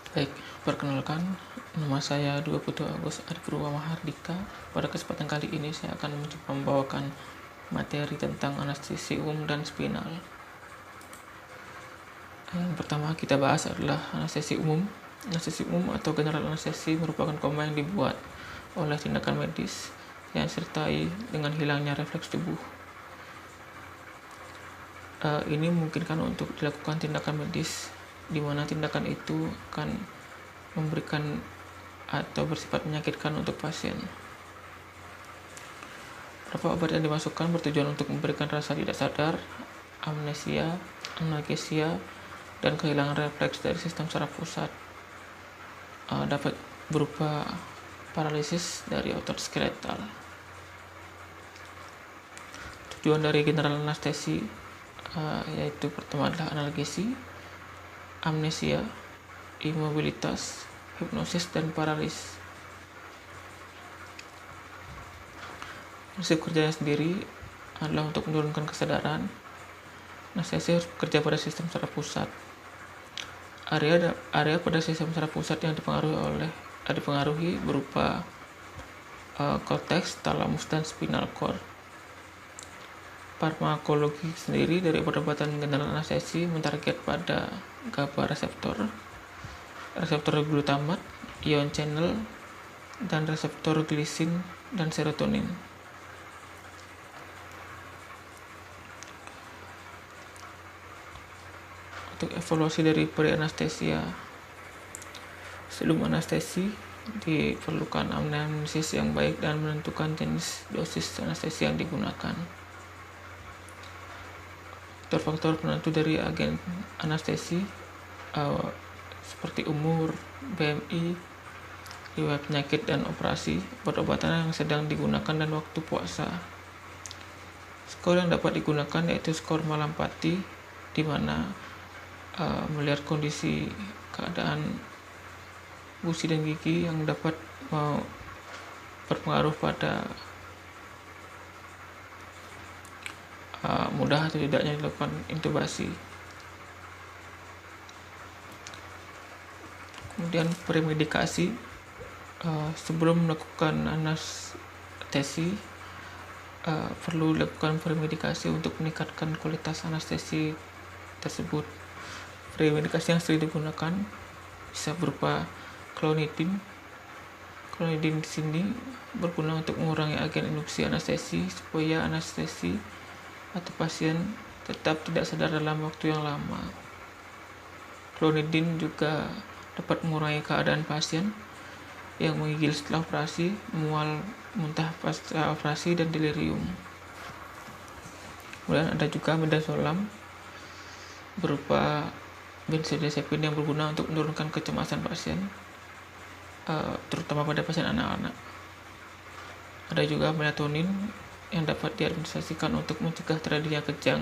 Baik, perkenalkan, nama saya Dwi Putu Agus Adipurwa Mahardika. Pada kesempatan kali ini saya akan mencoba membawakan materi tentang anestesi umum dan spinal. Yang pertama kita bahas adalah anestesi umum. Anestesi umum atau general anestesi merupakan koma yang dibuat oleh tindakan medis yang disertai dengan hilangnya refleks tubuh. Ini memungkinkan untuk dilakukan tindakan medis di mana tindakan itu akan memberikan atau bersifat menyakitkan untuk pasien. Beberapa obat yang dimasukkan bertujuan untuk memberikan rasa tidak sadar, amnesia, analgesia, dan kehilangan refleks dari sistem saraf pusat. Dapat berupa paralisis dari otot skeletal. Tujuan dari general anestesi yaitu pertama adalah analgesi, amnesia, imobilitas, hipnosis, dan paralis. Prinsip kerjanya sendiri adalah untuk menurunkan kesadaran. Anestesi harus bekerja pada sistem saraf pusat. Area pada sistem saraf pusat yang dipengaruhi berupa korteks, talamus, dan spinal cord. Farmakologi sendiri dari obat-obatan general anestesi mentarget pada GABA reseptor glutamat, ion channel, dan reseptor glisin dan serotonin. Untuk evaluasi dari pre-anestesia, sebelum anestesi diperlukan anamnesis yang baik dan menentukan jenis dosis anestesi yang digunakan. Faktor-faktor penentu dari agen anestesi seperti umur, BMI, riwayat penyakit dan operasi, obat-obatan yang sedang digunakan, dan waktu puasa. Skor yang dapat digunakan yaitu skor Malampati, di mana melihat kondisi keadaan gusi dan gigi yang dapat berpengaruh pada mudah atau tidaknya dilakukan intubasi. Kemudian premedikasi, sebelum melakukan anestesi perlu dilakukan premedikasi untuk meningkatkan kualitas anestesi tersebut. Premedikasi yang sering digunakan bisa berupa klonidin. Klonidin di sini berguna untuk mengurangi agen induksi anestesi supaya anestesi atau pasien tetap tidak sadar dalam waktu yang lama. Klonidin juga dapat mengurangi keadaan pasien yang menggigil setelah operasi, mual, muntah pasca operasi, dan delirium. Kemudian ada juga midazolam berupa benzodiazepin yang berguna untuk menurunkan kecemasan pasien, terutama pada pasien anak-anak. Ada juga melatonin yang dapat diadministrasikan untuk mencegah terjadinya kejang.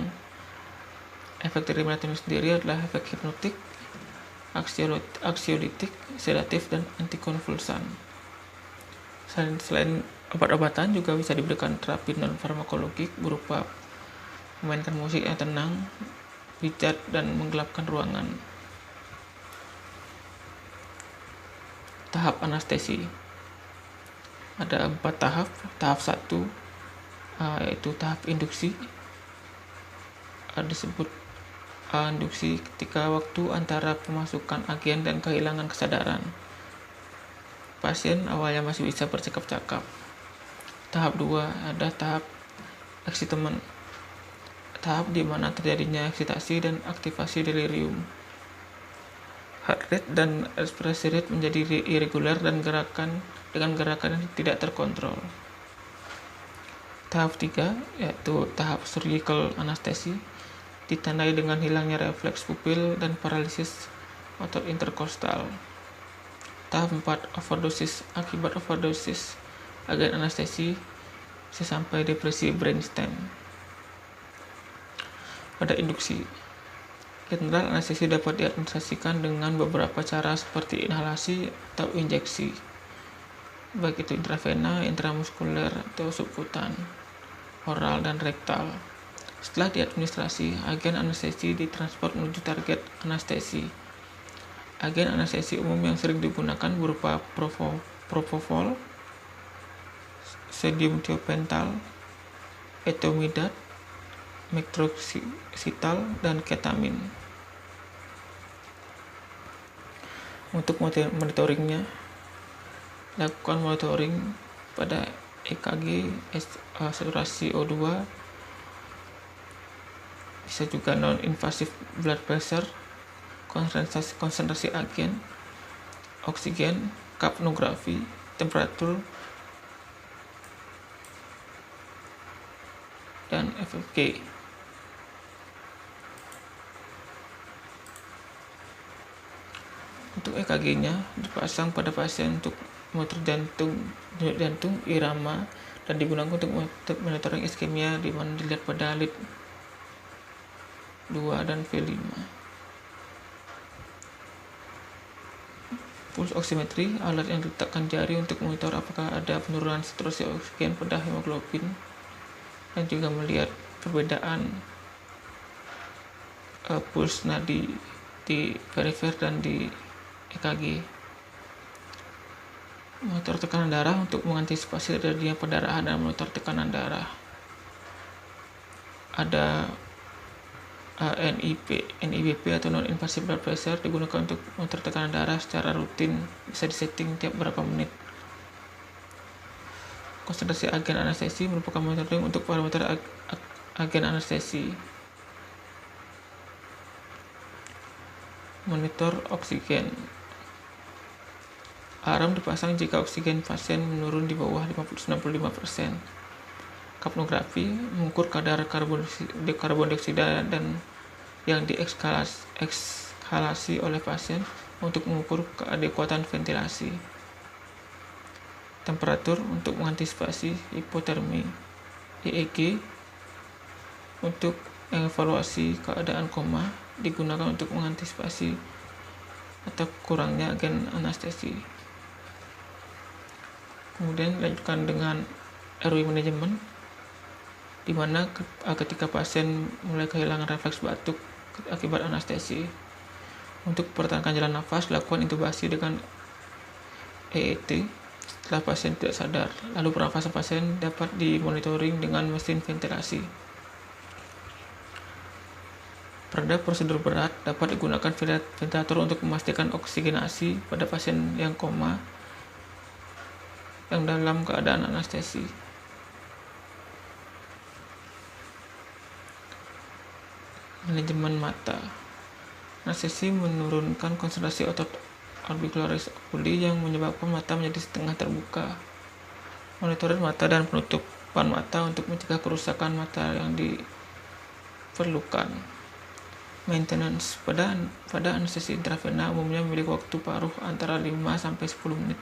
Efek dari melatonin sendiri adalah efek hipnotik, anksiolitik, sedatif, dan antikonvulsan. Selain obat-obatan juga bisa diberikan terapi non-farmakologik berupa memainkan musik yang tenang, pijat, dan menggelapkan ruangan. Tahap anestesi ada 4 tahap. Tahap 1 yaitu tahap induksi. Disebut induksi ketika waktu antara pemasukan agen dan kehilangan kesadaran. Pasien awalnya masih bisa bercakap-cakap. Tahap 2 ada tahap excitement, tahap di mana terjadinya eksitasi dan aktivasi delirium. Heart rate dan respirasi rate menjadi irregular dan gerakan yang tidak terkontrol. Tahap 3 yaitu tahap surgical anestesi, ditandai dengan hilangnya refleks pupil dan paralisis otot interkostal. Tahap 4 overdosis. Akibat overdosis agen anestesi bisa sampai depresi brainstem. Pada induksi, general anestesi dapat diadministrasikan dengan beberapa cara seperti inhalasi atau injeksi, baik itu intravena, intramuskuler, atau subkutan, oral, dan rektal. Setelah diadministrasi, agen anestesi ditransport menuju target anestesi. Agen anestesi umum yang sering digunakan berupa propofol, sodium thiopental, etomidate, metroxytal, dan ketamin. Untuk monitoringnya, lakukan monitoring pada EKG, saturasi O2, bisa juga non-invasive blood pressure, konsentrasi agen, oksigen, kapnografi, temperatur, dan FFQ. Untuk EKG-nya dipasang pada pasien untuk monitor jantung, irama, dan digunakan untuk monitoring iskemia, di mana dilihat pada lead 2 dan V5. Pulse oximetry, alat yang diletakkan jari untuk monitor apakah ada penurunan saturasi oksigen pada hemoglobin, dan juga melihat perbedaan pulse nadi di perifer dan di EKG. Monitor tekanan darah untuk mengantisipasi terjadinya pendarahan dan monitor tekanan darah. Ada NIBP atau non-invasive blood pressure, digunakan untuk monitor tekanan darah secara rutin, bisa disetting tiap berapa menit. Konsentrasi agen anestesi merupakan monitoring untuk parameter agen anestesi. Monitor oksigen. Alarm dipasang jika oksigen pasien menurun di bawah 95%. Kapnografi mengukur kadar karbon dioksida dan yang diekshalasi oleh pasien untuk mengukur keadekuatan ventilasi. Temperatur untuk mengantisipasi hipotermi. EEG untuk evaluasi keadaan koma, digunakan untuk mengantisipasi atau kurangnya agen anestesi. Kemudian lanjutkan dengan airway management, di mana ketika pasien mulai kehilangan refleks batuk akibat anestesi. Untuk pertahankan jalan nafas, lakukan intubasi dengan EET setelah pasien tidak sadar. Lalu pernafasan pasien dapat dimonitoring dengan mesin ventilasi. Pada prosedur berat, dapat digunakan ventilator untuk memastikan oksigenasi pada pasien yang koma yang dalam keadaan anestesi. Manajemen mata. Anestesi menurunkan konsentrasi otot orbicularis oculi yang menyebabkan mata menjadi setengah terbuka. Monitoring mata dan penutupan mata untuk mencegah kerusakan mata yang diperlukan. Maintenance. Pada anestesi intravena umumnya memiliki waktu paruh antara 5-10 menit,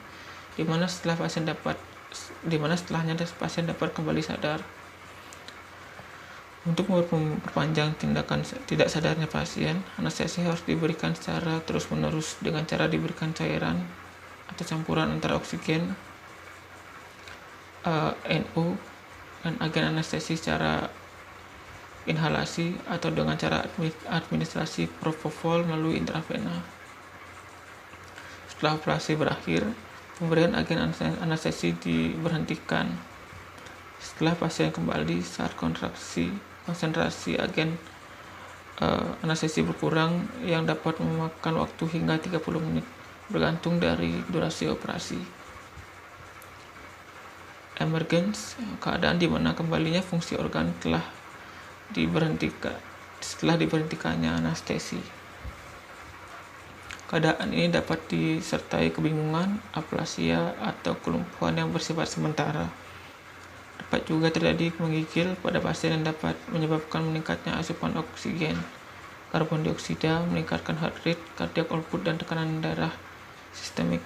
di mana setelahnya pasien dapat kembali sadar. Untuk memperpanjang tindakan tidak sadarnya pasien, anestesi harus diberikan secara terus-menerus dengan cara diberikan cairan atau campuran antara oksigen, NO, dan agen anestesi secara inhalasi atau dengan cara administrasi propofol melalui intravena. Setelah operasi berakhir, pemberian agen anestesi diberhentikan. Setelah pasien kembali saat konsentrasi agen anestesi berkurang yang dapat memakan waktu hingga 30 menit bergantung dari durasi operasi. Emergence, keadaan di mana kembalinya fungsi organ setelah diberhentikannya anestesi. Keadaan ini dapat disertai kebingungan, aplasia, atau kelumpuhan yang bersifat sementara. Dapat juga terjadi menggigil pada pasien yang dapat menyebabkan meningkatnya asupan oksigen, karbon dioksida, meningkatkan heart rate, cardiac output, dan tekanan darah sistemik.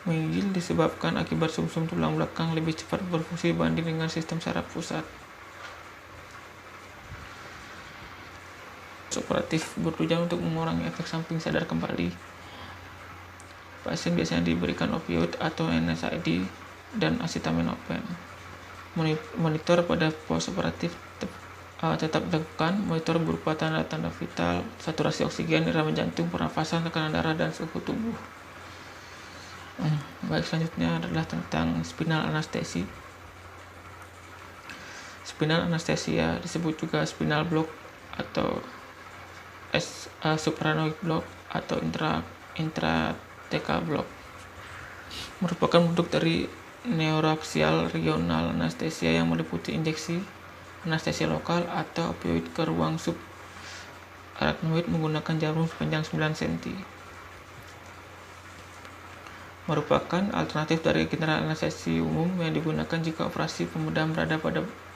Menggigil disebabkan akibat sumsum tulang belakang lebih cepat berfungsi dibanding dengan sistem saraf pusat. Operatif bertujuan untuk mengurangi efek samping sadar kembali. Pasien biasanya diberikan opioid atau NSAID dan acetaminophen. Monitor pada post-operatif tetap dilakukan. Monitor berupa tanda-tanda vital, saturasi oksigen, irama jantung, pernafasan, tekanan darah, dan suhu tubuh. Baik, selanjutnya adalah tentang spinal anestesi. Spinal anestesia disebut juga spinal block atau supranoid block atau intrathecal block. Merupakan bentuk dari neuraxial regional anestesia yang meliputi injeksi anestesia lokal atau opioid ke ruang subarachnoid menggunakan jarum sepanjang 9 cm. Merupakan alternatif dari general anestesi umum yang digunakan jika operasi pembedahan berada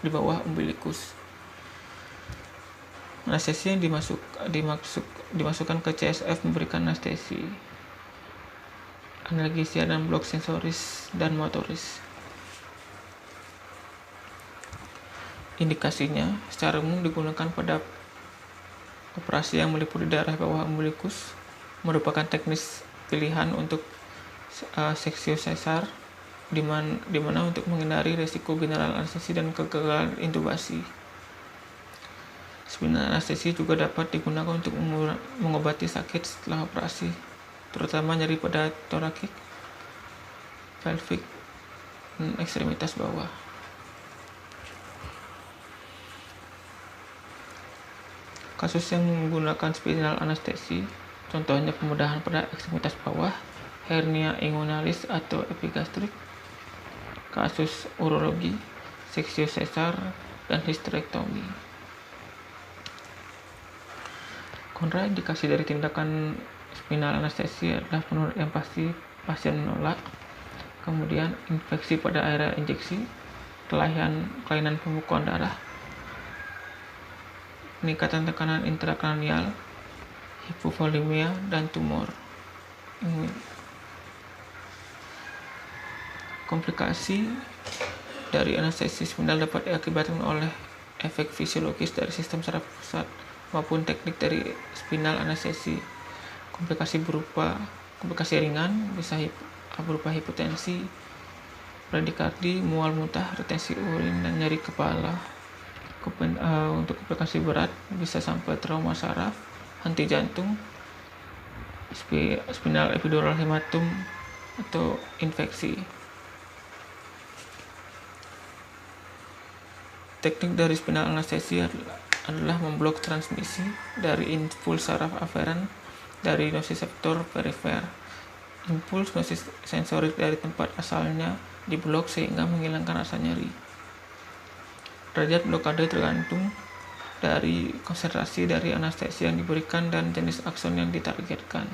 di bawah umbilikus. Anestesi yang dimasukkan ke CSF memberikan anestesi, analgesia, dan blok sensoris dan motoris. Indikasinya secara umum digunakan pada operasi yang meliputi daerah bawah umbilikus, merupakan teknis pilihan untuk seksio sesar, di mana untuk menghindari resiko general anestesi dan kegagalan intubasi. Spinal anestesi juga dapat digunakan untuk mengobati sakit setelah operasi, terutama nyeri pada torakik, pelvic, dan ekstremitas bawah. Kasus yang menggunakan spinal anestesi, contohnya pembedahan pada ekstremitas bawah, hernia inguinalis atau epigastrik, kasus urologi, seksio sesar, dan histerektomi. Kontraindikasi dari tindakan spinal anestesi adalah penurunan empati, pasien menolak, kemudian infeksi pada area injeksi, kelainan pembekuan darah, peningkatan tekanan intrakranial, hipovolemia, dan tumor. Komplikasi dari anestesi spinal dapat diakibatkan oleh efek fisiologis dari sistem saraf pusat maupun teknik dari spinal anestesi. Komplikasi ringan bisa berupa hipotensi, bradikardi, mual muntah, retensi urin, dan nyeri kepala. Untuk komplikasi berat bisa sampai trauma saraf, henti jantung, spinal epidural hematum, atau infeksi. Teknik dari spinal anestesi adalah memblok transmisi dari impuls saraf aferen dari nociceptor perifer. Impuls sensorik dari tempat asalnya diblok sehingga menghilangkan rasa nyeri. Derajat blokade tergantung dari konsentrasi dari anestesi yang diberikan dan jenis akson yang ditargetkan.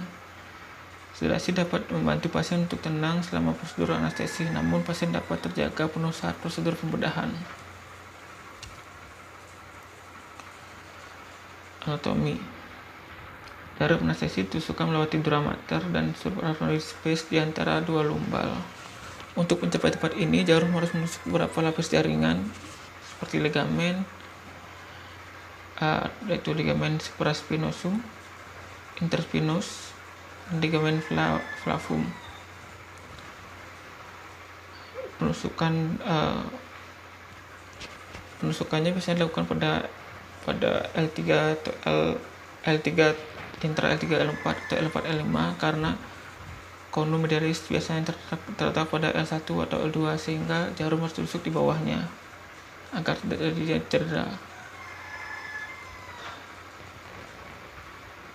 Sedasi dapat membantu pasien untuk tenang selama prosedur anestesi, namun pasien dapat terjaga penuh saat prosedur pembedahan. Anatomi. Jarum anestesi ditusukkan melewati dura mater dan subarachnoid space di antara dua lumbal. Untuk mencapai tempat ini, jarum harus menusuk beberapa lapis jaringan seperti ligamen, yaitu ligamen supraspinosum, interspinos, dan ligamen flavum. Penusukannya biasanya dilakukan pada L3 atau L3 intra L3 L4 atau L4 L5 karena conum medialis biasanya terletak pada L1 atau L2 sehingga jarum harus ditusuk di bawahnya agar tidak terjadi cedera.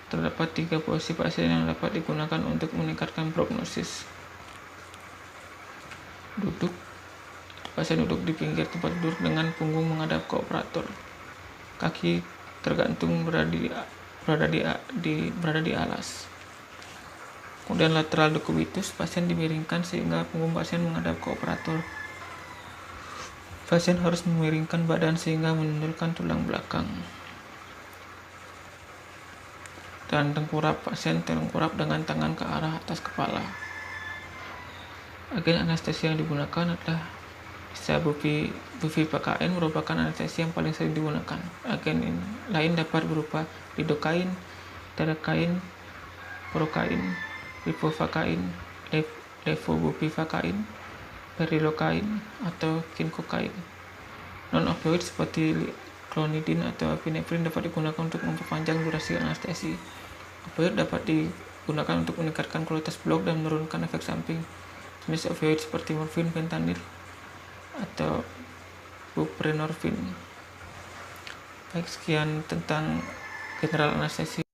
Terdapat 3 posisi pasien yang dapat digunakan untuk meningkatkan prognosis. Duduk. Pasien duduk di pinggir tempat tidur dengan punggung menghadap ke operator. Kaki tergantung berada di alas. Kemudian lateral decubitus, pasien dimiringkan sehingga punggung pasien menghadap ke operator. Pasien harus memiringkan badan sehingga menundukkan tulang belakang. Dan tengkurap, pasien tengkurap dengan tangan ke arah atas kepala. Agen anestesi yang digunakan adalah bisa bupivacain merupakan anestesi yang paling sering digunakan. Agen lain dapat berupa lidocain, tadalcain, porocain, ribovacain, levobupivacain, perilocain, atau kinkokain. Non-opioid seperti Clonidine atau epinefrin dapat digunakan untuk memperpanjang durasi anestesi. Opioid dapat digunakan untuk meningkatkan kualitas blok dan menurunkan efek samping. Jenis opioid seperti morfin, fentanyl, atau buprenorfin. Baik, sekian tentang general anestesi.